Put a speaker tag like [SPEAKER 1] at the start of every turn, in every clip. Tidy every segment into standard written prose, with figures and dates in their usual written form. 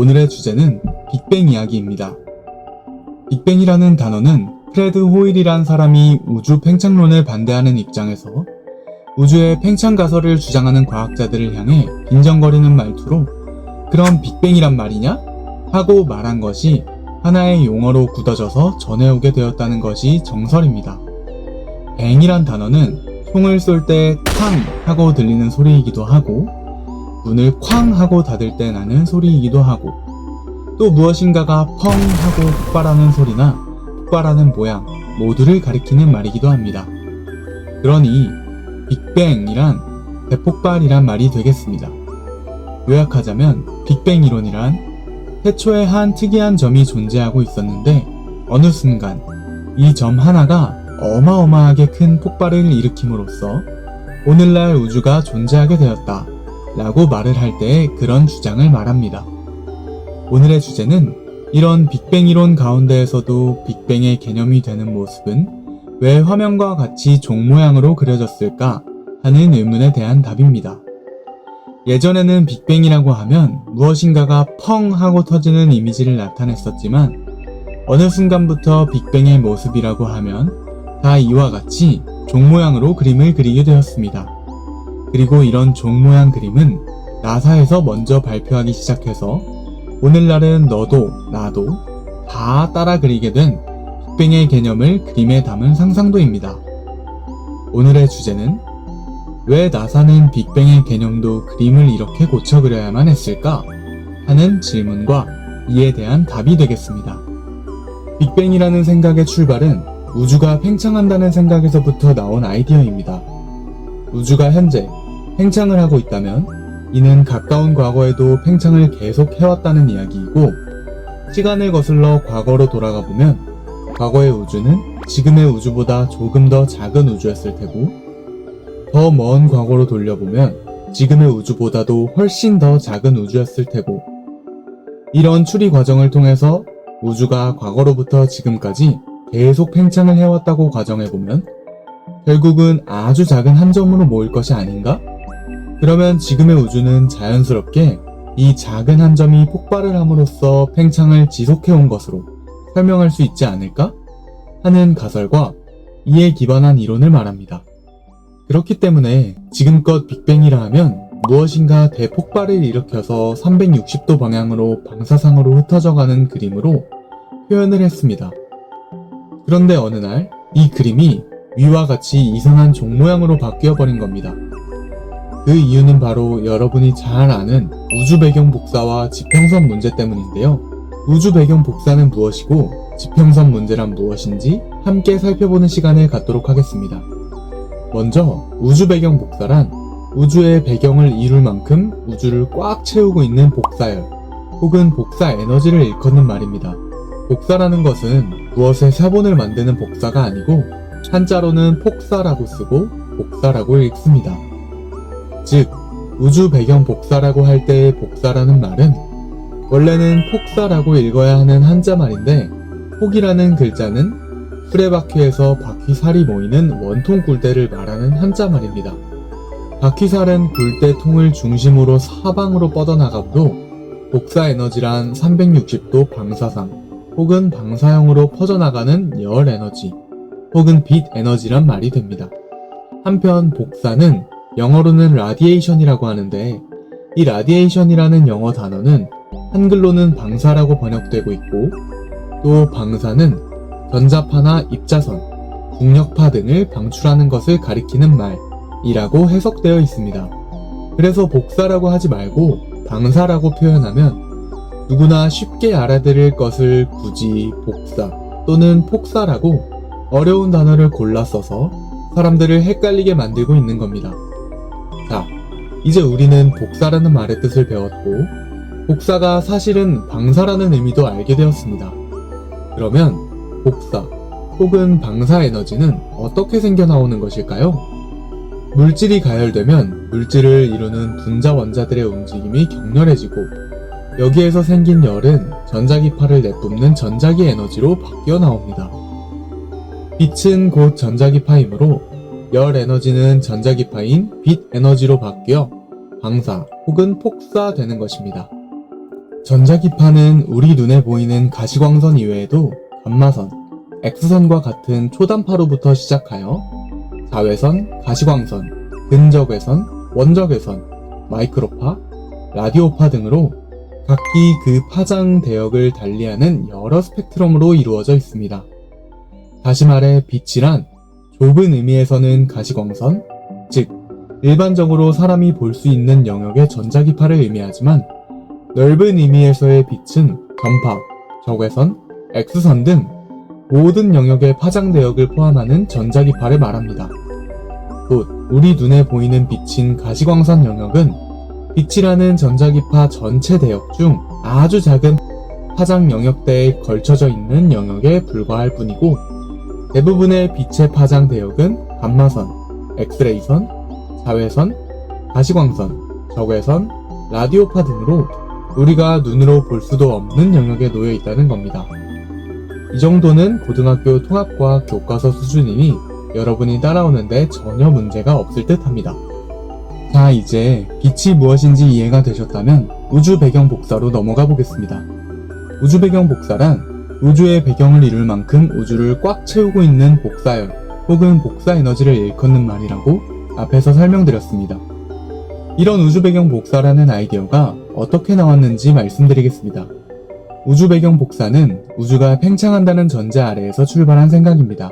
[SPEAKER 1] 오늘의 주제는 빅뱅 이야기입니다. 빅뱅이라는 단어는 프레드 호일이란 사람이 우주 팽창론을 반대하는 입장에서 우주의 팽창 가설을 주장하는 과학자들을 향해 빈정거리는 말투로 그럼 빅뱅이란 말이냐? 하고 말한 것이 하나의 용어로 굳어져서 전해오게 되었다는 것이 정설입니다. 뱅이란 단어는 총을 쏠 때 탕 하고 들리는 소리이기도 하고 문을 쾅 하고 닫을 때 나는 소리이기도 하고 또 무엇인가가 펑 하고 폭발하는 소리나 폭발하는 모양 모두를 가리키는 말이기도 합니다. 그러니 빅뱅이란 대폭발이란 말이 되겠습니다. 요약하자면 빅뱅 이론이란 태초에 한 특이한 점이 존재하고 있었는데 어느 순간 이 점 하나가 어마어마하게 큰 폭발을 일으킴으로써 오늘날 우주가 존재하게 되었다 라고 말을 할 때의 그런 주장을 말합니다. 오늘의 주제는 이런 빅뱅 이론 가운데에서도 빅뱅의 개념이 되는 모습은 왜 화면과 같이 종 모양으로 그려졌을까 하는 의문에 대한 답입니다. 예전에는 빅뱅이라고 하면 무엇인가가 펑 하고 터지는 이미지를 나타냈었지만 어느 순간부터 빅뱅의 모습이라고 하면 다 이와 같이 종 모양으로 그림을 그리게 되었습니다. 그리고 이런 종 모양 그림은 나사에서 먼저 발표하기 시작해서 오늘날은 너도 나도 다 따라 그리게 된 빅뱅의 개념을 그림에 담은 상상도입니다. 오늘의 주제는 왜 나사는 빅뱅의 개념도 그림을 이렇게 고쳐 그려야만 했을까? 하는 질문과 이에 대한 답이 되겠습니다. 빅뱅이라는 생각의 출발은 우주가 팽창한다는 생각에서부터 나온 아이디어입니다. 우주가 현재 팽창을 하고 있다면 이는 가까운 과거에도 팽창을 계속 해왔다는 이야기이고 시간을 거슬러 과거로 돌아가 보면 과거의 우주는 지금의 우주보다 조금 더 작은 우주였을 테고 더 먼 과거로 돌려보면 지금의 우주보다도 훨씬 더 작은 우주였을 테고 이런 추리 과정을 통해서 우주가 과거로부터 지금까지 계속 팽창을 해왔다고 가정해보면 결국은 아주 작은 한 점으로 모일 것이 아닌가? 그러면 지금의 우주는 자연스럽게 이 작은 한 점이 폭발을 함으로써 팽창을 지속해온 것으로 설명할 수 있지 않을까? 하는 가설과 이에 기반한 이론을 말합니다. 그렇기 때문에 지금껏 빅뱅이라 하면 무엇인가 대폭발을 일으켜서 360도 방향으로 방사상으로 흩어져가는 그림으로 표현을 했습니다. 그런데 어느 날 이 그림이 위와 같이 이상한 종 모양으로 바뀌어 버린 겁니다. 그 이유는 바로 여러분이 잘 아는 우주 배경 복사와 지평선 문제 때문인데요. 우주 배경 복사는 무엇이고 지평선 문제란 무엇인지 함께 살펴보는 시간을 갖도록 하겠습니다. 먼저 우주 배경 복사란 우주의 배경을 이룰 만큼 우주를 꽉 채우고 있는 복사열 혹은 복사 에너지를 일컫는 말입니다. 복사라는 것은 무엇의 사본을 만드는 복사가 아니고 한자로는 폭사라고 쓰고 복사라고 읽습니다. 즉 우주 배경 복사라고 할 때의 복사라는 말은 원래는 폭사라고 읽어야 하는 한자 말인데 폭이라는 글자는 수레바퀴에서 바퀴살이 모이는 원통 굴대를 말하는 한자 말입니다. 바퀴살은 굴대 통을 중심으로 사방으로 뻗어나가므로 복사 에너지란 360도 방사상 혹은 방사형으로 퍼져나가는 열 에너지 혹은 빛 에너지란 말이 됩니다. 한편 복사는 영어로는 라디에이션이라고 하는데 이 라디에이션이라는 영어 단어는 한글로는 방사라고 번역되고 있고 또 방사는 전자파나 입자선, 중력파 등을 방출하는 것을 가리키는 말이라고 해석되어 있습니다. 그래서 복사라고 하지 말고 방사라고 표현하면 누구나 쉽게 알아들을 것을 굳이 복사 또는 폭사라고 어려운 단어를 골라 써서 사람들을 헷갈리게 만들고 있는 겁니다. 자, 이제 우리는 복사라는 말의 뜻을 배웠고 복사가 사실은 방사라는 의미도 알게 되었습니다. 그러면 복사 혹은 방사 에너지는 어떻게 생겨나오는 것일까요? 물질이 가열되면 물질을 이루는 분자 원자들의 움직임이 격렬해지고 여기에서 생긴 열은 전자기파를 내뿜는 전자기 에너지로 바뀌어 나옵니다. 빛은 곧 전자기파이므로 열 에너지는 전자기파인 빛 에너지로 바뀌어 방사 혹은 폭사되는 것입니다. 전자기파는 우리 눈에 보이는 가시광선 이외에도 감마선, X선과 같은 초단파로부터 시작하여 자외선, 가시광선, 근적외선, 원적외선, 마이크로파, 라디오파 등으로 각기 그 파장 대역을 달리하는 여러 스펙트럼으로 이루어져 있습니다. 다시 말해 빛이란 좁은 의미에서는 가시광선, 즉 일반적으로 사람이 볼 수 있는 영역의 전자기파를 의미하지만 넓은 의미에서의 빛은 전파, 적외선, X선 등 모든 영역의 파장 대역을 포함하는 전자기파를 말합니다. 곧 우리 눈에 보이는 빛인 가시광선 영역은 빛이라는 전자기파 전체 대역 중 아주 작은 파장 영역대에 걸쳐져 있는 영역에 불과할 뿐이고 대부분의 빛의 파장 대역은 감마선, 엑스레이선, 자외선, 가시광선, 적외선, 라디오파 등으로 우리가 눈으로 볼 수도 없는 영역에 놓여 있다는 겁니다. 이 정도는 고등학교 통합과학 교과서 수준이니 여러분이 따라오는데 전혀 문제가 없을 듯 합니다. 자, 이제 빛이 무엇인지 이해가 되셨다면 우주 배경 복사로 넘어가 보겠습니다. 우주 배경 복사란 우주의 배경을 이룰 만큼 우주를 꽉 채우고 있는 복사열 혹은 복사 에너지를 일컫는 말이라고 앞에서 설명드렸습니다. 이런 우주 배경 복사라는 아이디어가 어떻게 나왔는지 말씀드리겠습니다. 우주 배경 복사는 우주가 팽창한다는 전제 아래에서 출발한 생각입니다.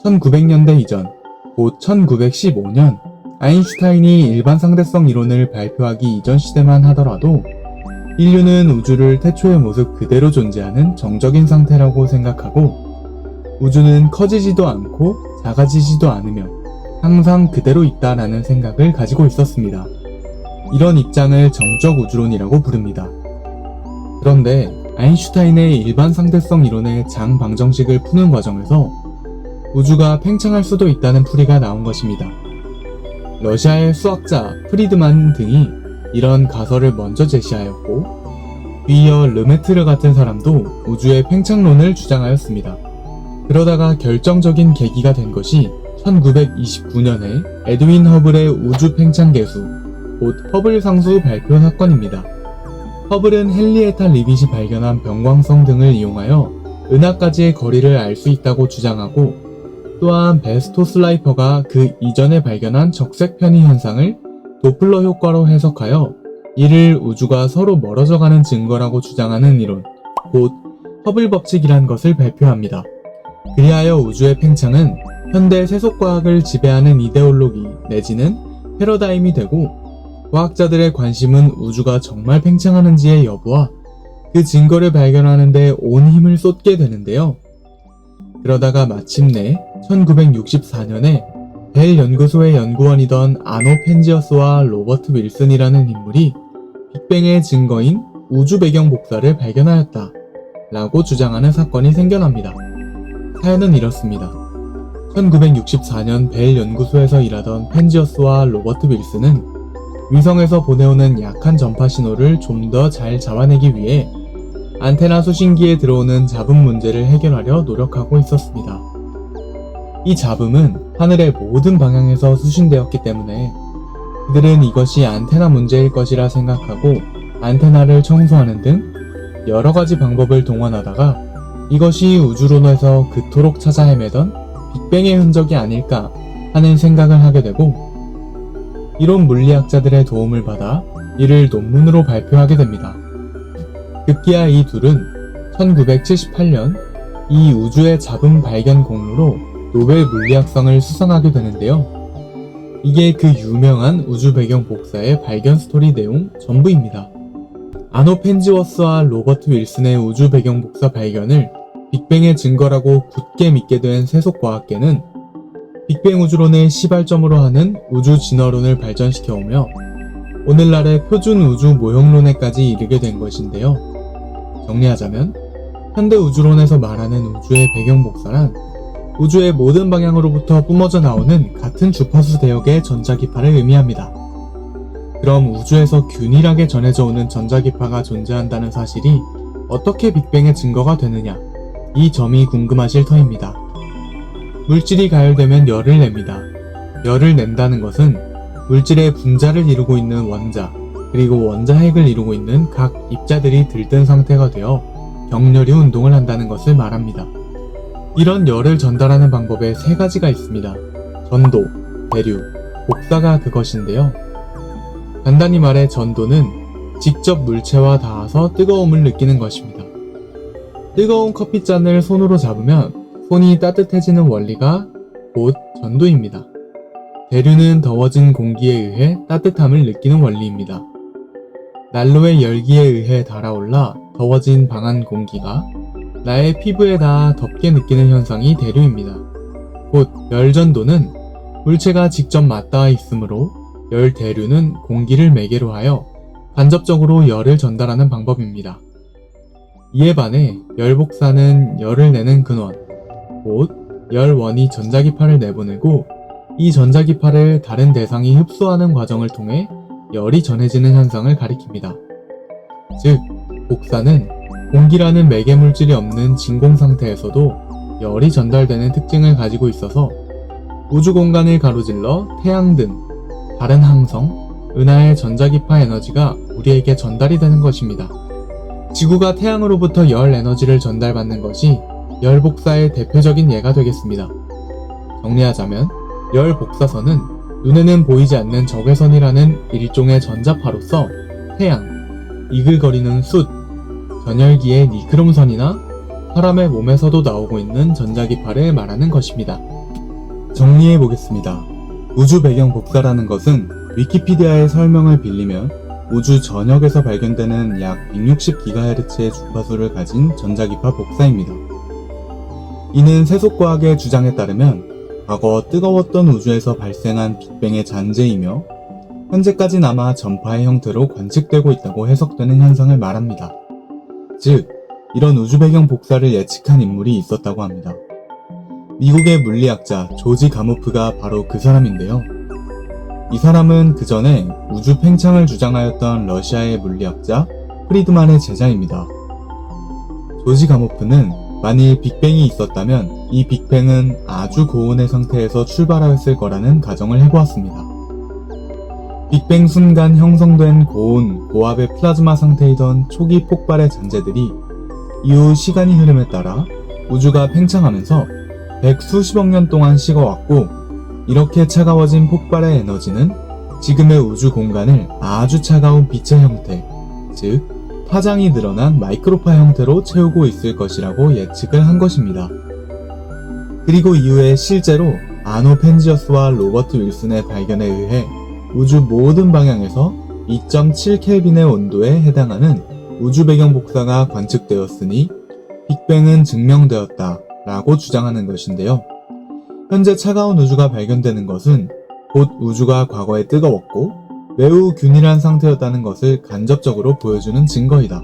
[SPEAKER 1] 1900년대 이전, 곧 1915년 아인슈타인이 일반 상대성 이론을 발표하기 이전 시대만 하더라도 인류는 우주를 태초의 모습 그대로 존재하는 정적인 상태라고 생각하고 우주는 커지지도 않고 작아지지도 않으며 항상 그대로 있다라는 생각을 가지고 있었습니다. 이런 입장을 정적 우주론이라고 부릅니다. 그런데 아인슈타인의 일반 상대성 이론의 장 방정식을 푸는 과정에서 우주가 팽창할 수도 있다는 풀이가 나온 것입니다. 러시아의 수학자 프리드만 등이 이런 가설을 먼저 제시하였고 뒤이어 르메트르 같은 사람도 우주의 팽창론을 주장하였습니다. 그러다가 결정적인 계기가 된 것이 1929년에 에드윈 허블의 우주 팽창 계수, 곧 허블 상수 발표 사건입니다. 허블은 헨리에타 리빗이 발견한 병광성 등을 이용하여 은하까지의 거리를 알 수 있다고 주장하고 또한 베스토 슬라이퍼가 그 이전에 발견한 적색 편의 현상을 도플러 효과로 해석하여 이를 우주가 서로 멀어져가는 증거라고 주장하는 이론, 곧 허블 법칙이란 것을 발표합니다. 그리하여 우주의 팽창은 현대 세속과학을 지배하는 이데올로기 내지는 패러다임이 되고 과학자들의 관심은 우주가 정말 팽창하는지의 여부와 그 증거를 발견하는 데 온 힘을 쏟게 되는데요. 그러다가 마침내 1964년에 벨 연구소의 연구원이던 아노 펜지어스와 로버트 윌슨이라는 인물이 빅뱅의 증거인 우주 배경 복사를 발견하였다 라고 주장하는 사건이 생겨납니다. 사연은 이렇습니다. 1964년 벨 연구소에서 일하던 펜지어스와 로버트 윌슨은 위성에서 보내오는 약한 전파 신호를 좀 더 잘 잡아내기 위해 안테나 수신기에 들어오는 잡음 문제를 해결하려 노력하고 있었습니다. 이 잡음은 하늘의 모든 방향에서 수신되었기 때문에 그들은 이것이 안테나 문제일 것이라 생각하고 안테나를 청소하는 등 여러 가지 방법을 동원하다가 이것이 우주론에서 그토록 찾아 헤매던 빅뱅의 흔적이 아닐까 하는 생각을 하게 되고 이론 물리학자들의 도움을 받아 이를 논문으로 발표하게 됩니다. 급기야 이 둘은 1978년 이 우주의 잡음 발견 공로로 노벨 물리학상을 수상하게 되는데요. 이게 그 유명한 우주 배경 복사의 발견 스토리 내용 전부입니다. 아노 펜지워스와 로버트 윌슨의 우주 배경 복사 발견을 빅뱅의 증거라고 굳게 믿게 된 세속과학계는 빅뱅 우주론의 시발점으로 하는 우주 진화론을 발전시켜오며 오늘날의 표준 우주 모형론에까지 이르게 된 것인데요. 정리하자면 현대 우주론에서 말하는 우주의 배경 복사란 우주의 모든 방향으로부터 뿜어져 나오는 같은 주파수 대역의 전자기파를 의미합니다. 그럼 우주에서 균일하게 전해져 오는 전자기파가 존재한다는 사실이 어떻게 빅뱅의 증거가 되느냐, 이 점이 궁금하실 터입니다. 물질이 가열되면 열을 냅니다. 열을 낸다는 것은 물질의 분자를 이루고 있는 원자, 그리고 원자핵을 이루고 있는 각 입자들이 들뜬 상태가 되어 격렬히 운동을 한다는 것을 말합니다. 이런 열을 전달하는 방법에 세 가지가 있습니다. 전도, 대류, 복사가 그것인데요. 간단히 말해 전도는 직접 물체와 닿아서 뜨거움을 느끼는 것입니다. 뜨거운 커피잔을 손으로 잡으면 손이 따뜻해지는 원리가 곧 전도입니다. 대류는 더워진 공기에 의해 따뜻함을 느끼는 원리입니다. 난로의 열기에 의해 달아올라 더워진 방안 공기가 나의 피부에 닿아 덥게 느끼는 현상이 대류입니다. 곧 열전도는 물체가 직접 맞닿아 있으므로 열대류는 공기를 매개로 하여 간접적으로 열을 전달하는 방법입니다. 이에 반해 열복사는 열을 내는 근원, 곧 열원이 전자기파를 내보내고 이 전자기파를 다른 대상이 흡수하는 과정을 통해 열이 전해지는 현상을 가리킵니다. 즉, 복사는 공기라는 매개물질이 없는 진공 상태에서도 열이 전달되는 특징을 가지고 있어서 우주 공간을 가로질러 태양 등 다른 항성, 은하의 전자기파 에너지가 우리에게 전달이 되는 것입니다. 지구가 태양으로부터 열 에너지를 전달받는 것이 열 복사의 대표적인 예가 되겠습니다. 정리하자면 열 복사선은 눈에는 보이지 않는 적외선이라는 일종의 전자파로서 태양, 이글거리는 숯, 전열기의 니크롬선이나 사람의 몸에서도 나오고 있는 전자기파를 말하는 것입니다. 정리해보겠습니다. 우주 배경 복사라는 것은 위키피디아의 설명을 빌리면 우주 전역에서 발견되는 약 160GHz의 주파수를 가진 전자기파 복사입니다. 이는 세속과학의 주장에 따르면 과거 뜨거웠던 우주에서 발생한 빅뱅의 잔재이며 현재까지 남아 전파의 형태로 관측되고 있다고 해석되는 현상을 말합니다. 즉, 이런 우주 배경 복사를 예측한 인물이 있었다고 합니다. 미국의 물리학자 조지 가모프가 바로 그 사람인데요. 이 사람은 그 전에 우주 팽창을 주장하였던 러시아의 물리학자 프리드만의 제자입니다. 조지 가모프는 만일 빅뱅이 있었다면 이 빅뱅은 아주 고온의 상태에서 출발하였을 거라는 가정을 해보았습니다. 빅뱅 순간 형성된 고온, 고압의 플라즈마 상태이던 초기 폭발의 잔재들이 이후 시간이 흐름에 따라 우주가 팽창하면서 백수십억 년 동안 식어왔고, 이렇게 차가워진 폭발의 에너지는 지금의 우주 공간을 아주 차가운 빛의 형태, 즉 파장이 늘어난 마이크로파 형태로 채우고 있을 것이라고 예측을 한 것입니다. 그리고 이후에 실제로 아노 펜지어스와 로버트 윌슨의 발견에 의해 우주 모든 방향에서 2.7켈빈의 온도에 해당하는 우주 배경 복사가 관측되었으니 빅뱅은 증명되었다 라고 주장하는 것인데요. 현재 차가운 우주가 발견되는 것은 곧 우주가 과거에 뜨거웠고 매우 균일한 상태였다는 것을 간접적으로 보여주는 증거이다.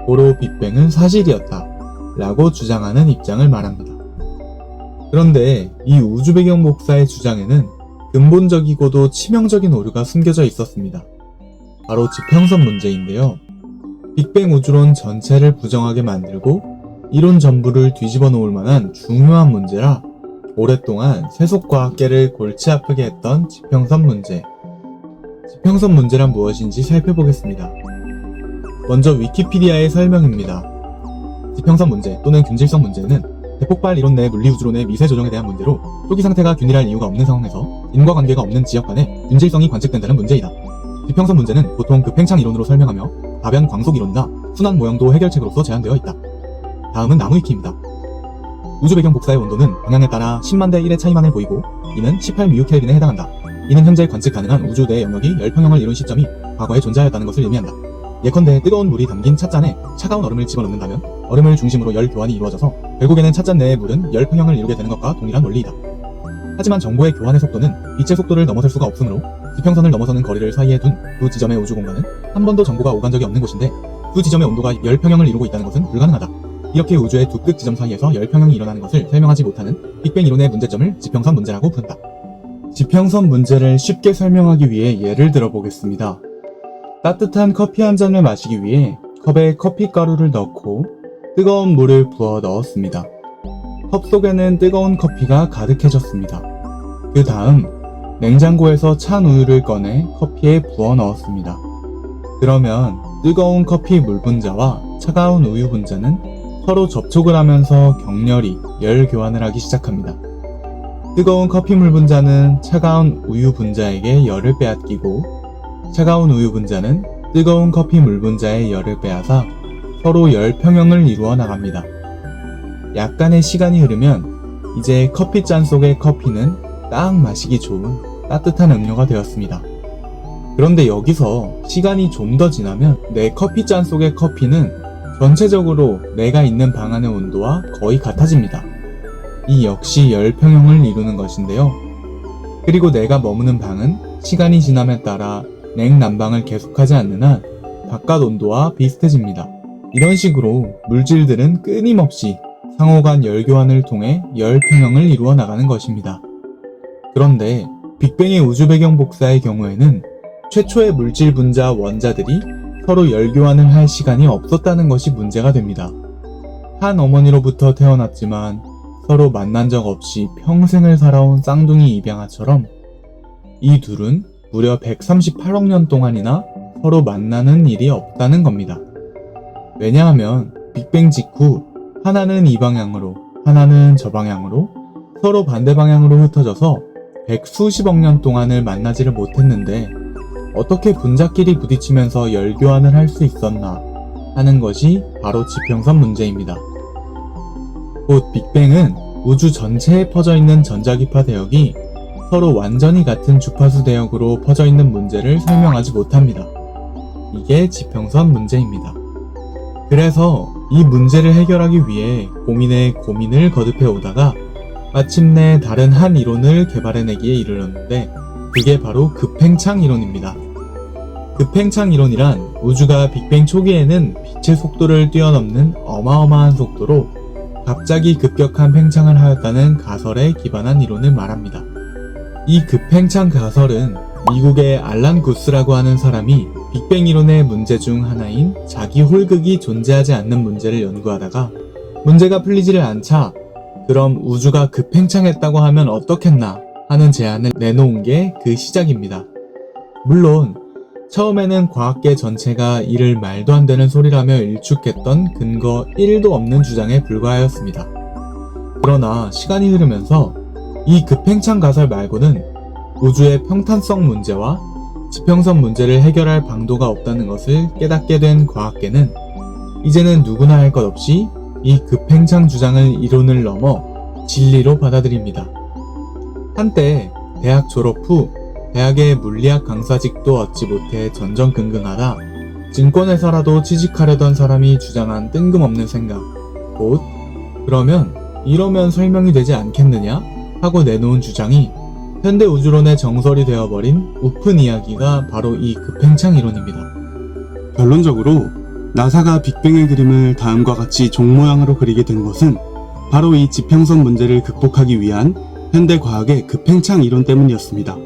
[SPEAKER 1] 고로 빅뱅은 사실이었다 라고 주장하는 입장을 말합니다. 그런데 이 우주 배경 복사의 주장에는 근본적이고도 치명적인 오류가 숨겨져 있었습니다. 바로 지평선 문제인데요. 빅뱅 우주론 전체를 부정하게 만들고 이론 전부를 뒤집어 놓을 만한 중요한 문제라 오랫동안 세속과학계를 골치 아프게 했던 지평선 문제. 지평선 문제란 무엇인지 살펴보겠습니다. 먼저 위키피디아의 설명입니다. 지평선 문제 또는 균질성 문제는 대폭발 이론 내 물리우주론의 미세 조정에 대한 문제로 초기 상태가 균일할 이유가 없는 상황에서 인과관계가 없는 지역 간의 균질성이 관측된다는 문제이다. 지평선 문제는 보통 급팽창 이론으로 설명하며 다변 광속 이론이나 순환 모형도 해결책으로서 제한되어 있다. 다음은 나무위키입니다. 우주 배경 복사의 온도는 방향에 따라 10만 대 1의 차이만을 보이고 이는 18μK 에 해당한다. 이는 현재 관측 가능한 우주 내 영역이 열평형을 이룬 시점이 과거에 존재하였다는 것을 의미한다. 예컨대 뜨거운 물이 담긴 찻잔에 차가운 얼음을 집어넣는다면 얼음을 중심으로 열 교환이 이루어져서 결국에는 찻잔 내의 물은 열평형을 이루게 되는 것과 동일한 원리이다. 하지만 정보의 교환의 속도는 빛의 속도를 넘어설 수가 없으므로 지평선을 넘어서는 거리를 사이에 둔 두 지점의 우주 공간은 한 번도 정보가 오간 적이 없는 곳인데 두 지점의 온도가 열평형을 이루고 있다는 것은 불가능하다. 이렇게 우주의 두 끝 지점 사이에서 열평형이 일어나는 것을 설명하지 못하는 빅뱅 이론의 문제점을 지평선 문제라고 부른다. 지평선 문제를 쉽게 설명하기 위해 예를 들어보겠습니다. 따뜻한 커피 한 잔을 마시기 위해 컵에 커피 가루를 넣고 뜨거운 물을 부어 넣었습니다. 컵 속에는 뜨거운 커피가 가득해졌습니다. 그 다음 냉장고에서 찬 우유를 꺼내 커피에 부어 넣었습니다. 그러면 뜨거운 커피 물 분자와 차가운 우유 분자는 서로 접촉을 하면서 격렬히 열 교환을 하기 시작합니다. 뜨거운 커피 물 분자는 차가운 우유 분자에게 열을 빼앗기고 차가운 우유 분자는 뜨거운 커피 물 분자의 열을 빼앗아 서로 열 평형을 이루어 나갑니다. 약간의 시간이 흐르면 이제 커피잔 속의 커피는 딱 마시기 좋은 따뜻한 음료가 되었습니다. 그런데 여기서 시간이 좀 더 지나면 내 커피잔 속의 커피는 전체적으로 내가 있는 방 안의 온도와 거의 같아집니다. 이 역시 열평형을 이루는 것인데요. 그리고 내가 머무는 방은 시간이 지남에 따라 냉난방을 계속하지 않는 한 바깥 온도와 비슷해집니다. 이런 식으로 물질들은 끊임없이 상호간 열교환을 통해 열평형을 이루어 나가는 것입니다. 그런데 빅뱅의 우주 배경 복사의 경우에는 최초의 물질 분자 원자들이 서로 열교환을 할 시간이 없었다는 것이 문제가 됩니다. 한 어머니로부터 태어났지만 서로 만난 적 없이 평생을 살아온 쌍둥이 입양아처럼 이 둘은 무려 138억 년 동안이나 서로 만나는 일이 없다는 겁니다. 왜냐하면 빅뱅 직후 하나는 이 방향으로 하나는 저 방향으로 서로 반대 방향으로 흩어져서 백수십억 년 동안을 만나지를 못했는데 어떻게 분자끼리 부딪히면서 열교환을 할 수 있었나 하는 것이 바로 지평선 문제입니다. 곧 빅뱅은 우주 전체에 퍼져 있는 전자기파 대역이 서로 완전히 같은 주파수 대역으로 퍼져 있는 문제를 설명하지 못합니다. 이게 지평선 문제입니다. 그래서 이 문제를 해결하기 위해 고민에 고민을 거듭해 오다가 마침내 다른 한 이론을 개발해내기에 이르렀는데 그게 바로 급팽창 이론입니다. 급팽창 이론이란 우주가 빅뱅 초기에는 빛의 속도를 뛰어넘는 어마어마한 속도로 갑자기 급격한 팽창을 하였다는 가설에 기반한 이론을 말합니다. 이 급팽창 가설은 미국의 알란 구스라고 하는 사람이 빅뱅 이론의 문제 중 하나인 자기 홀극이 존재하지 않는 문제를 연구하다가 문제가 풀리지를 않자 그럼 우주가 급팽창했다고 하면 어떻겠나 하는 제안을 내놓은 게 그 시작입니다. 물론 처음에는 과학계 전체가 이를 말도 안 되는 소리라며 일축했던 근거 1도 없는 주장에 불과하였습니다. 그러나 시간이 흐르면서 이 급팽창 가설 말고는 우주의 평탄성 문제와 지평선 문제를 해결할 방도가 없다는 것을 깨닫게 된 과학계는 이제는 누구나 할 것 없이 이 급팽창 주장을 이론을 넘어 진리로 받아들입니다. 한때 대학 졸업 후 대학의 물리학 강사직도 얻지 못해 전전긍긍하다 증권회사라도 취직하려던 사람이 주장한 뜬금없는 생각, 곧 그러면 이러면 설명이 되지 않겠느냐 하고 내놓은 주장이 현대 우주론의 정설이 되어버린 우픈 이야기가 바로 이 급팽창 이론입니다.
[SPEAKER 2] 결론적으로 나사가 빅뱅의 그림을 다음과 같이 종 모양으로 그리게 된 것은 바로 이 지평선 문제를 극복하기 위한 현대 과학의 급팽창 이론 때문이었습니다.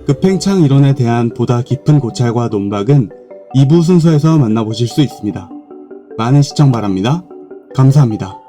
[SPEAKER 2] 급팽창 이론에 대한 보다 깊은 고찰과 논박은 2부 순서에서 만나보실 수 있습니다. 많은 시청 바랍니다. 감사합니다.